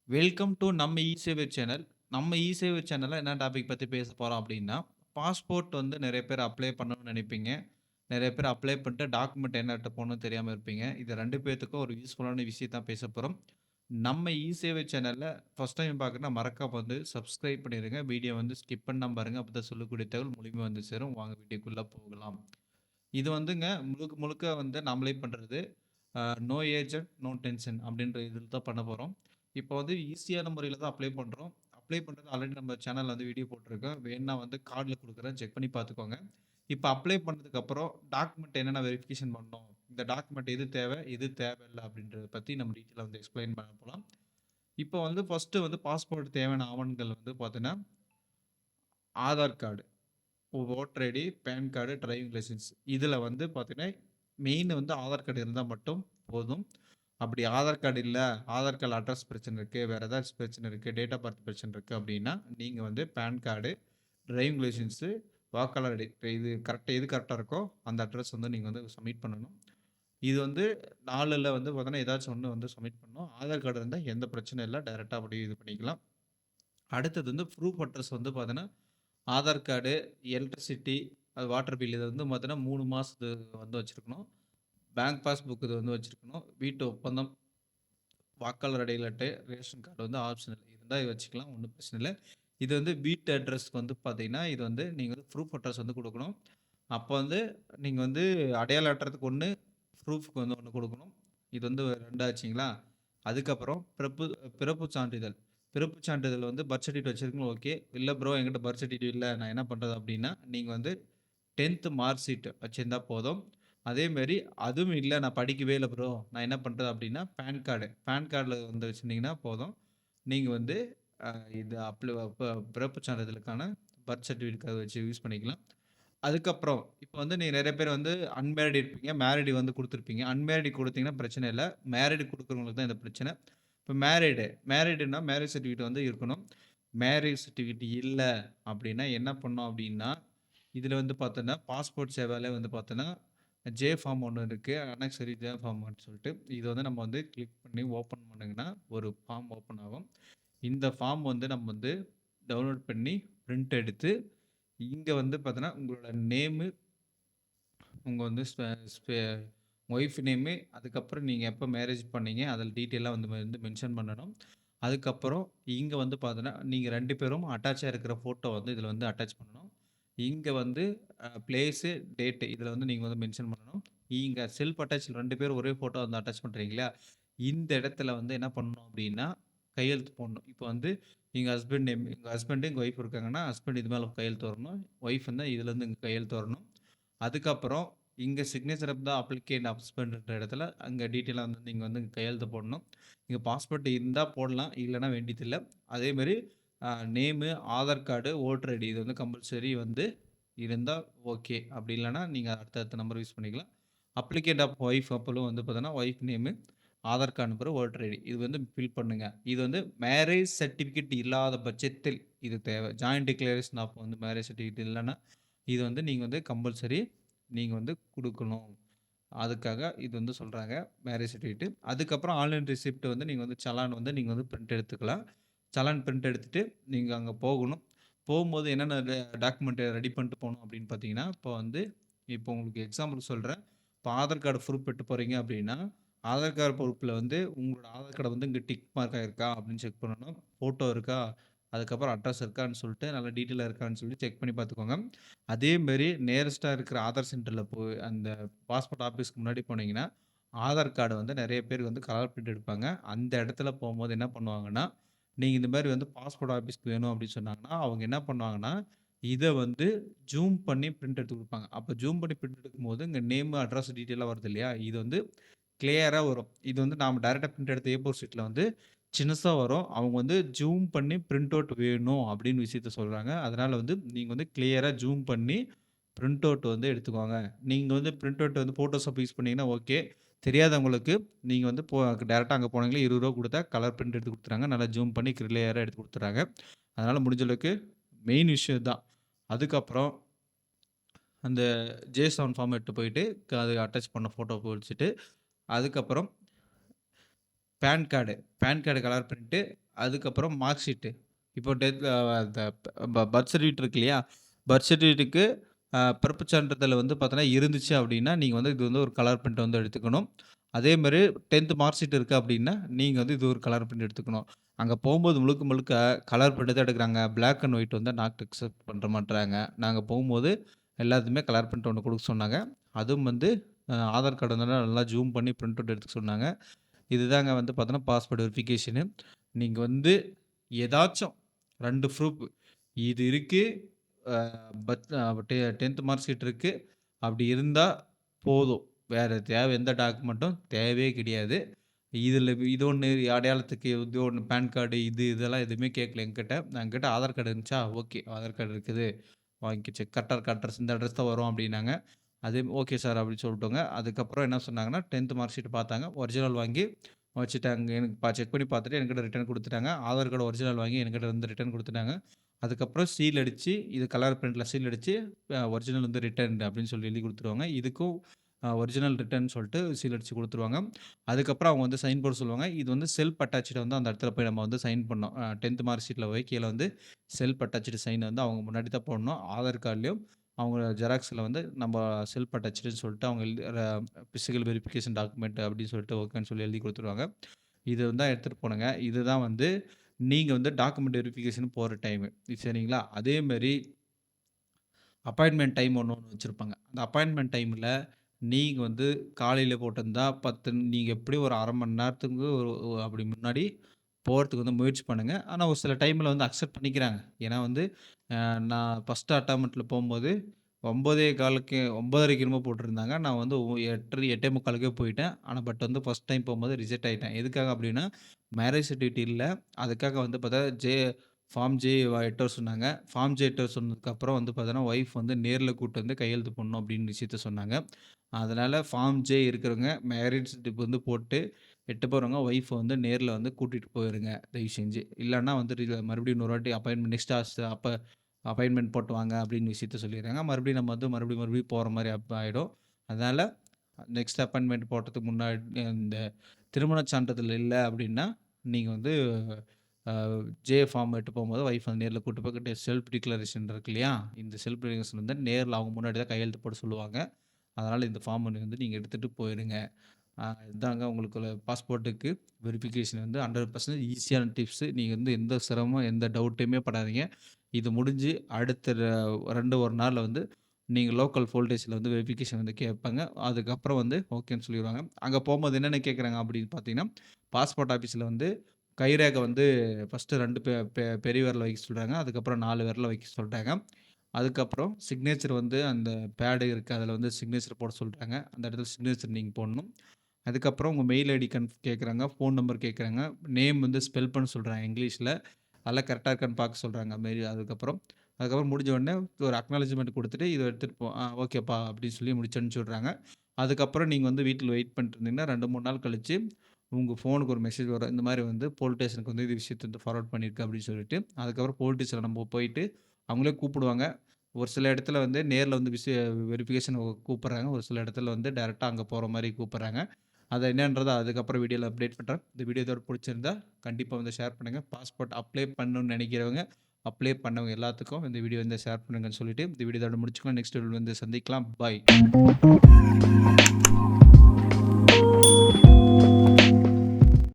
Welcome to நம்ம இ-சேவை channel. நம்ம இ-சேவை சேனல்ல என்ன டாபிக் பத்தி பேச போறோம் அப்டின்னா, பாஸ்போர்ட் வந்து நெறைய பேர் அப்ளை பண்ணணும்னு நெனைப்பீங்க. நெறைய பேர் அப்ளை பண்ணிட்டு டாக்குமெண்ட் என்னட்ட போடணும்னு தெரியாம இருப்பீங்க. இது 2 பேத்துக்கும் ஒரு யூஸ்ஃபுல்லான விஷயம் தான் பேச போறோம். நம்ம இ-சேவை சேனல்ல ஃபர்ஸ்ட் டைம் பார்க்குறனா மறக்காம வந்து சப்ஸ்கிரைப் பண்ணிருங்க. வீடியோ வந்து ஸ்கிப் பண்ணாம பாருங்க. அப்பதான் சொல்லக்கூடிய தகவல் முழுமையா வந்து சேரும். வாங்க வீடியோக்குள்ள போகலாம். இது வந்துங்க முழுக்க முழுக்க வந்து நம்மளே பண்றது. நோ ஏஜென்ட், நோ டென்ஷன் அப்படின்ற இதில தான் பண்ண போறோம். இப்போ வந்து ஈஸியான முறையில தான் அப்ளை பண்றோம். அப்ளை பண்றது ஆல்ரெடி நம்ம சேனல்ல வந்து வீடியோ போட்டுருக்கோம். வேணுனா வந்து கார்ட்ல குடுக்குறேன். செக் பண்ணி பார்த்துக்கோங்க. இப்போ அப்ளை பண்ணதுக்கப்புறம் டாக்குமெண்ட் என்னென்ன வெரிஃபிகேஷன் பண்ணணும்? இந்த டாக்குமெண்ட் எது தேவை? எது தேவையில்ல? அப்படின்றத பத்தி நம்ம டீட்டெயிலா வந்து எக்ஸ்ப்ளைன் பண்ண போலாம். இப்போ வந்து ஃபர்ஸ்ட்டு வந்து பாஸ்போர்ட் தேவையான ஆவணங்கள் வந்து பார்த்தீங்கன்னா, Aadhaar card, voter ID, PAN card, driving licence. இதில வந்து பார்த்தீங்கன்னா, மெயின் வந்து ஆதார் கார்டு இருந்தா மட்டும் போதும். அப்படி ஆதார் கார்டு இல்ல, ஆதார் கார்டு அட்ரஸ் பிரச்சனை இருக்கு, வேற ஏதாச்சும் பிரச்சனை இருக்கு, டேட் ஆஃப் பர்த் பிரச்சனை இருக்கு அப்படின்னா, நீங்க வந்து பான் கார்டு, டிரைவிங் லைசென்ஸு, வாக்காளர் ஐடி இது கரெக்ட்டா இருக்கோ, அந்த அட்ரஸ் வந்து நீங்க வந்து சப்மிட் பண்ணணும். இது வந்து 4ல வந்து பார்த்தீங்கன்னா, ஏதாச்சும் ஒண்ணு வந்து சப்மிட் பண்ணணும். ஆதார் கார்டு இருந்தா எந்த பிரச்சனையும் இல்ல. டைரக்ட்டா அப்படியே இது பண்ணிக்கலாம். அடுத்தது வந்து ப்ரூஃப் அட்ரஸ் வந்து பார்த்தீங்கன்னா, ஆதார் கார்டு, எலக்ட்ரிசிட்டி, அது வாட்டர் பில் இத வந்து பார்த்தீங்கன்னா 3 மாசத்து வந்து வச்சிருக்கணும். பேங்க் பாஸ்புக் இது வந்து வச்சிருக்கணும். வீட்டு ஒப்பந்தம், வாக்காளர் அடையாள அட்டை, ரேஷன் கார்டு வந்து ஆப்ஷனல். இருந்தா வச்சுக்கலாம். ஒண்ணும் பிரச்சனை இல்ல. இது வந்து வீட்டு அட்ரஸ்க்கு வந்து பார்த்தீங்கன்னா, இது வந்து நீங்க வந்து ப்ரூஃப் அட்ரஸ் வந்து குடுக்கணும். அப்ப வந்து நீங்க வந்து அடையாள அட்டைறதுக்கு 1, ப்ரூஃப்க்கு வந்து 1 குடுக்கணும். இது வந்து 2 ஆச்சுங்களா? அதுக்கப்புறம் பிறப்பு சான்றிதழ். பிறப்பு சான்றிதழ் வந்து பர்த் சர்டிஃபிகேட் வச்சிருக்கீங்களா? ஓகே. இல்ல ப்ரோ என்கிட்ட பர்த் சர்டிஃபிகேட் இல்ல. நான் என்ன பண்றது அப்டின்னா, நீங்க வந்து 10த் மார்க் ஷீட் வச்சிருந்தா போதும். அதேமாரி அதுவும் இல்ல நான் படிக்கவே இல்ல ப்ரோ. நான் என்ன பண்றது அப்டின்னா, பான் கார்டு. பான் கார்டுல வந்து வச்சிருந்தீங்கன்னா போதும். நீங்க வந்து அ இது பிறப்பு சான்றிதழுக்கான பர்த் சர்டிஃபிகேட் வச்சு யூஸ் பண்ணிக்கலாம். அதுக்கப்புறம் இப்ப வந்து நீங்க நெறைய பேர் வந்து அன்மேரிட் இருப்பீங்க. மேரிட் வந்து குடுத்துருப்பீங்க. அன்மேரிட் குடுத்தீங்கன்னா பிரச்சனை இல்ல. மேரிட் குடுக்குறவங்களுக்கு தான் இந்த பிரச்சனை. இப்ப மேரிடுன்னா மேரேஜ் சர்டிஃபிகேட் வந்து இருக்கணும். மேரேஜ் சர்டிஃபிகேட் இல்ல அப்டின்னா என்ன பண்ணணும் அப்டின்னா, இதுல வந்து பார்த்தோன்னா, பாஸ்போர்ட் சேவால வந்து பார்த்தோன்னா, ஜே ஃபார்ம் ஒண்ணு இருக்கு. அனெக்ஸரி ஜே ஃபார்ம்ன்னு சொல்லிட்டு. இது வந்து நம்ம வந்து கிளிக் பண்ணி ஓப்பன் பண்ணுங்கன்னா, ஒரு ஃபார்ம் ஓப்பன் ஆகும். இந்த ஃபார்ம் வந்து நம்ம வந்து டவுன்லோட் பண்ணி பிரிண்ட் எடுத்து, இங்க வந்து பார்த்தோன்னா, உங்களோட நேமு, உங்க வந்து ஒய்ஃப் நேமு, அதுக்கப்புறம் நீங்க எப்ப மேரேஜ் பண்ணீங்க, அதில டீட்டெயிலா வந்து மென்ஷன் பண்ணணும். அதுக்கப்புறம் இங்க வந்து பார்த்தோன்னா, நீங்க 2 பேரும் அட்டாச்சா இருக்கிற ஃபோட்டோ வந்து இதில வந்து அட்டாச் பண்ணணும். இங்க வந்து பிளேஸு, டேட்டு இதில வந்து நீங்க வந்து மென்ஷன் பண்ணணும். இங்க செல்ஃப் அட்டாச் 2 பேரும் ஒரே ஃபோட்டோ வந்து அட்டாச் பண்றீங்களா? இந்த இடத்துல வந்து என்ன பண்ணணும் அப்டின்னா, கையெழுத்து போடணும். இப்போ வந்து எங்க ஹஸ்பண்ட் நேம் எங்க ஹஸ்பண்ட், எங்க ஒய்ஃப் இருக்காங்கன்னா, ஹஸ்பண்ட் இது மேல கையெழுத்து வரணும். ஒய்ஃப் வந்து இதுலருந்து இங்க கையெழுத்து வரணும். அதுக்கப்புறம் இங்க சிக்னேச்சர் ஆஃப் த அப்ளிகேண்ட் ஹஸ்பண்ட்ன்ற இடத்துல அங்க டீட்டெயிலா வந்து நீங்க வந்து கையெழுத்து போடணும். இங்க பாஸ்போர்ட் இருந்தா போடலாம். இல்லன்னா வேண்டியதில்ல. அதேமாரி name, Aadhaar card, voter ID இது வந்து கம்பல்சரி வந்து இருந்தா ஓகே. அப்படி இல்லன்னா நீங்க அடுத்த நம்பர் யூஸ் பண்ணிக்கலாம். அப்ளிகேண்ட் ஆஃப் ஒய்ஃப் அப்பலும் வந்து பார்த்தீங்கன்னா, wife name, Aadhaar card number, voter ID இது வந்து ஃபில் பண்ணுங்க. இது வந்து மேரேஜ் சர்டிஃபிகேட் இல்லாத பட்சத்தில் இது தேவை. ஜாயிண்ட் டிக்ளரேஷன் ஆஃப் வந்து மேரேஜ் சர்டிஃபிகேட் இல்லன்னா, இது வந்து நீங்க வந்து கம்பல்சரி நீங்க வந்து குடுக்கணும். அதுக்காக இது வந்து சொல்றாங்க. Marriage certificate. அதுக்கப்புறம் ஆன்லைன் ரிசிப்ட் வந்து நீங்க வந்து சலான் வந்து நீங்க வந்து பிரிண்ட் எடுத்துக்கலாம். சலான் பிரிண்ட் எடுத்துட்டு நீங்க அங்க போகணும். போகும்போது என்னென்ன டாக்குமெண்ட் ரெடி பண்ணிட்டு போணும் அப்படின்னு பார்த்தீங்கன்னா, இப்போ உங்களுக்கு எக்ஸாம்பிள் சொல்றேன். இப்போ ஆதார் கார்டு ப்ரூஃப் எடுத்துட்டு போறீங்க அப்படின்னா, ஆதார் கார்டு ப்ரூஃப்ல வந்து உங்களோட ஆதார் கார்டு வந்து இங்க டிக் மார்க் ஆயிருக்கா அப்படின்னு செக் பண்ணணும். ஃபோட்டோ இருக்கா? அதுக்கப்புறம் அட்ரஸ் இருக்கான்னு சொல்லிட்டு நல்லா டீட்டெயிலா இருக்கான்னு சொல்லி செக் பண்ணி பார்த்துக்கோங்க. அதே மாரி நியரஸ்ட்டா இருக்கிற ஆதார் சென்டர்ல போய் அந்த பாஸ்போர்ட் ஆஃபீஸ்க்கு முன்னாடி போனீங்கன்னா, ஆதார் கார்டு வந்து நெறைய பேர் வந்து கலர் பிரிண்ட் எடுப்பாங்க. அந்த இடத்துல போம்போது என்ன பண்ணுவாங்கன்னா, நீங்க இந்த மாரி வந்து பாஸ்போர்ட் ஆஃபீஸ்க்கு வேணும் அப்படின்னு சொன்னாங்கன்னா, அவங்க என்ன பண்ணுவாங்கன்னா, இத வந்து ஜூம் பண்ணி பிரிண்ட் எடுத்து குடுப்பாங்க. அப்ப ஜூம் பண்ணி பிரிண்ட் எடுக்கும்போது, இங்க நேம், அட்ரஸ் டீட்டெயிலா வருது இல்லையா? இது வந்து கிளியரா வரும். இது வந்து நாம டைரக்ட்டா பிரிண்ட் எடுத்த ஏ4 ஷீட்ல வந்து சின்னசா வரும். அவங்க வந்து ஜூம் பண்ணி பிரிண்ட் அவுட் வேணும் அப்படின்னு விஷயத்த சொல்றாங்க. அதனால வந்து நீங்க வந்து கிளியரா ஜூம் பண்ணி பிரிண்ட் அவுட் வந்து எடுத்துக்கோங்க. நீங்க வந்து பிரிண்ட் அவுட் வந்து ஃபோட்டோஷாப் யூஸ் பண்ணீங்கன்னா ஓகே. தெரியாதவங்களுக்கு நீங்க வந்து டைரக்ட்டா அங்க போனீங்கன்னா ரூ. 20 குடுத்தா கலர் பிரிண்ட் எடுத்து குடுத்துறாங்க. நல்லா ஜூம் பண்ணி கிளியரா எடுத்து குடுத்துறாங்க. அதனால முடிஞ்ச அளவுக்கு மெயின் விஷயம் இதான். அதுக்கப்புறம் அந்த ஜே7 ஃபார்ம் எடுத்துட்டு போயிட்டு, அது அட்டாச் பண்ண ஃபோட்டோ வச்சுட்டு, அதுக்கப்புறம் பான் கார்டு கலர் பிரிண்ட்டு, அதுக்கப்புறம் மார்க் ஷீட்டு. இப்போ அந்த பர்த் சர்டிஃபிகேட் இருக்கு இல்லையா? பர்த் சர்டிஃபிகேட்டுக்கு பிறப்பு சான்றிதழ் வந்து பார்த்தீங்கன்னா இருந்துச்சு அப்படின்னா, நீங்க வந்து இது வந்து ஒரு கலர் பிரிண்ட் வந்து எடுத்துக்கணும். அதே மாரி 10த் மார்க் ஷீட் இருக்கு அப்படின்னா, நீங்க வந்து இது ஒரு கலர் பிரிண்ட் எடுத்துக்கணும். அங்க போம்போது முழுக்க முழுக்க கலர் பிரிண்ட் தான் எடுக்குறாங்க. பிளாக் அண்ட் ஒயிட் வந்து நாட் அக்செப்ட் பண்ற மாட்றாங்க. நாங்க போகும்போது எல்லாத்துக்குமே கலர் பிரிண்ட் ஒண்ணு குடுக்க சொன்னாங்க. அதுவும் வந்து ஆதார் கார்டு வந்து நல்லா ஜூம் பண்ணி பிரிண்ட் அவுட் எடுத்துக்க சொன்னாங்க. இதுதாங்க வந்து பார்த்தோன்னா, பாஸ்போர்ட் வெரிஃபிகேஷனு. நீங்க வந்து ஏதாச்சும் 2 ப்ரூஃப் இது இருக்கு. அ பத் அ டெ 10த் மார்க் ஷீட் இருக்கு. அப்படி இருந்தா போதும். வேற எந்த டாக்குமெண்ட்டும் தேவையே கிடையாது. இதுல இது ஒண்ணு அடையாளத்துக்கு இது ஒண்ணு பான் கார்டு இதெல்லாம் எதுவுமே கேட்கல என்கிட்ட. என்கிட்ட ஆதார் கார்டு இருந்துச்சா, ஓகே. ஆதார் கார்டு இருக்குது. வாங்கிக்க கரெக்ட்டா இருக்க அட்ரஸ் இந்த அட்ரஸ் தான் வரும் அப்படின்னாங்க. அதே ஓகே சார் அப்படின்னு சொல்லிட்டோங்க. அதுக்கப்புறம் என்ன சொன்னாங்கன்னா, 10த் மார்க் ஷீட் பார்த்தாங்க. ஒரிஜினல் வாங்கி வச்சுட்டாங்க. எனக்கு செக் பண்ணி பார்த்துட்டு என்கிட்ட ரிட்டர்ன் குடுத்துட்டாங்க. ஆதார் கார்டு ஒரிஜினல் வாங்கி என்கிட்ட வந்து ரிட்டர்ன் குடுத்துட்டாங்க. அதுக்கப்புறம் சீல் அடிச்சு, இது கலர் பிரிண்ட்ல சீல் அடிச்சு, ஒரிஜினல் வந்து ரிட்டர்ன்ட் அப்படின்னு சொல்லி எழுதி குடுத்துருவாங்க. இதுக்கும் ஒரிஜினல் ரிட்டர்ன் சொல்லிட்டு சீல் அடிச்சு குடுத்துருவாங்க. அதுக்கப்புறம் அவங்க வந்து சைன் போட சொல்லுவாங்க. இது வந்து செல்ஃப் அட்டாச்டு வந்து அந்த இடத்துல போய் நம்ம வந்து சைன் பண்ணணும். 10த் மார்க் ஷீட்ல போய் கீழ வந்து செல்ஃப் அட்டாச்டு சைன் வந்து அவங்க முன்னாடி தான் போடணும். ஆதார் கார்ட்லயும் அவங்க ஜெராக்ஸ்ல வந்து நம்ம செல்ஃப் அட்டாச்டுன்னு சொல்லிட்டு அவங்க எழுதி பிசிக்கல் வெரிஃபிகேஷன் டாக்குமெண்ட் அப்படின்னு சொல்லிட்டு ஓகேன்னு சொல்லி எழுதி குடுத்துருவாங்க. இது தான் எடுத்துட்டு போனேங்க. இதுதான் வந்து நீங்க வந்து டாக்குமெண்ட் வெரிஃபிகேஷன் போற டைமு. சரிங்களா? அதே மாரி அப்பாயின்ட்மென்ட் டைம் ஒண்ணு வச்சிருப்பாங்க. அந்த அப்பாயின்ட்மென்ட் டைம்ல நீங்க வந்து காலையில போட்டிருந்தா 10 நீங்க எப்படியும் ஒரு 1/2 மணி நேரத்துக்கு அப்படி முன்னாடி போறதுக்கு வந்து முயற்சி பண்ணுங்க. ஆனா ஒரு சில டைம்ல வந்து அக்செப்ட் பண்ணிக்கிறாங்க. ஏன்னா வந்து நான் ஃபர்ஸ்ட் அட்டெம்ப்ட்ல போம்போது 9:15க்கு 9:30க்கு என்னமோ போட்டிருந்தாங்க. நான் வந்து 8:30 8:45க்கே போயிட்டேன். ஆனா வந்து ஃபர்ஸ்ட் டைம் போம்போது ரிஜெக்ட் ஆயிட்டேன். எதுக்காக அப்படின்னா, மேரேஜ் சர்டிஃபிகேட் இல்ல. அதுக்காக வந்து பார்த்தா ஃபார்ம் ஜே எட்டு வர சொன்னாங்க. ஃபார்ம் ஜே எட்டு வர சொன்னதுக்கப்புறம் வந்து பார்த்தோன்னா, ஒய்ஃப் வந்து நேர்ல கூட்டு வந்து கையெழுத்து போடணும் அப்படின்னு விஷயத்த சொன்னாங்க. அதனால ஃபார்ம் ஜே இருக்கிறவங்க மேரேஜ் ஸ்லிப் வந்து போட்டு எட்டு போறவங்க ஒய்ஃப வந்து நேர்ல வந்து கூட்டிட்டு போயிருங்க தயவு செஞ்சு. இல்லன்னா வந்து மறுபடியும் இன்னொரு வாட்டி அப்பாயின்ட்மென்ட் நெக்ஸ்ட் அப்பாயின்ட்மென்ட் போட்டு வாங்க அப்படின்னு விஷயத்த சொல்லிடுறாங்க. மறுபடியும் நம்ம வந்து மறுபடியும் போற மாரி ஆயிடும். அதனால நெக்ஸ்ட் அப்பாயின்ட்மென்ட் போடுறதுக்கு முன்னாடி இந்த திருமண சான்றிதழ் இல்ல அப்படின்னா, நீங்க வந்து அ ஜே ஃபார்ம் எட்டு போம்போது ஒய்ஃப் வந்து நேர்ல கூட்டு போய் செல்ஃப் டிக்ளரேஷன் இருக்கு இல்லையா? இந்த செல்ஃப் டிக்ளரேஷன் வந்து நேர்ல அவங்க முன்னாடி தான் கையெழுத்து போட சொல்லுவாங்க. அதனால இந்த ஃபார்ம் வந்து நீங்க எடுத்துட்டு போயிருங்க. இதாங்க உங்களுக்கு பாஸ்போர்ட்டுக்கு வெரிஃபிகேஷன் வந்து 100% ஈஸியான டிப்ஸு. நீங்க வந்து எந்த சிரமம், எந்த டவுட்டுமே படாதீங்க. இது முடிஞ்சு அடுத்த 1 நாள்ல வந்து நீங்க லோக்கல் போலீஸ்ல வந்து வெரிஃபிகேஷன் வந்து கேட்பாங்க. அதுக்கப்புறம் வந்து ஓகேன்னு சொல்லிருவாங்க. அங்க போம்போது என்னென்ன கேட்குறாங்க அப்படின்னு பார்த்தீங்கன்னா, பாஸ்போர்ட் ஆஃபீஸ்ல வந்து கைரேகை வந்து ஃபர்ஸ்ட்டு 2 பெரிய விரல வைக்க சொல்றாங்க. அதுக்கப்புறம் 4 விரல வைக்க சொல்றாங்க. அதுக்கப்புறம் சிக்னேச்சர் வந்து அந்த பேடு இருக்கு. அதில வந்து சிக்னேச்சர் போட சொல்றாங்க. அந்த இடத்துல சிக்னேச்சர் நீங்க போடணும். அதுக்கப்புறம் உங்க மெயில் ஐடி கேட்குறாங்க. ஃபோன் நம்பர் கேட்குறாங்க. நேம் வந்து ஸ்பெல் பண்ண சொல்றாங்க இங்கிலீஷ்ல. அதெல்லாம் கரெக்ட்டா இருக்கான்னு பார்க்க சொல்றாங்க. அதுக்கப்புறம் முடிஞ்ச உடனே ஒரு அக்னாலஜ்மென்ட் குடுத்துட்டு, இத எடுத்துட்டு போ. ஓகேப்பா அப்படின்னு சொல்லி முடிச்சு அனுப்பிச்சு விடுறாங்க. அதுக்கப்புறம் நீங்க வந்து வீட்ல வெயிட் பண்ணிட்டு இருந்தீங்கன்னா, 2, 3 நாள் கழிச்சு உங்க ஃபோனுக்கு ஒரு மெசேஜ் வரும். இந்த மாரி வந்து போலீஸ் ஸ்டேஷனுக்கு வந்து இந்த விஷயத்த வந்து ஃபார்வர்ட் பண்ணியிருக்கு அப்படின்னு சொல்லிட்டு. அதுக்கப்புறம் போலீஸ் ஸ்டேஷன்ல நம்ம போயிட்டு அவங்களே கூப்பிடுவாங்க. ஒரு சில இடத்துல வந்து நேர்ல வந்து வெரிஃபிகேஷன் கூப்பிடுறாங்க. ஒரு சில இடத்துல வந்து டைரக்ட்டா அங்க போற மாரி கூப்பிடுறாங்க. அது என்னன்றத அதுக்கப்புறம் வீடியோல அப்டேட் பண்றேன். இந்த வீடியோ இதோட புடிச்சிருந்தா கண்டிப்பா வந்து ஷேர் பண்ணுங்க. பாஸ்போர்ட் அப்ளை பண்ணணும்னு நெனைக்கிறவங்க, அப்ளை பண்ணவங்க எல்லாத்துக்கும் இந்த வீடியோ வந்து ஷேர் பண்ணுங்கன்னு சொல்லிட்டு, இந்த வீடியோ இதோட முடிச்சுக்கலாம். நெக்ஸ்ட் வீடியோல வந்து சந்திக்கலாம். பாய்.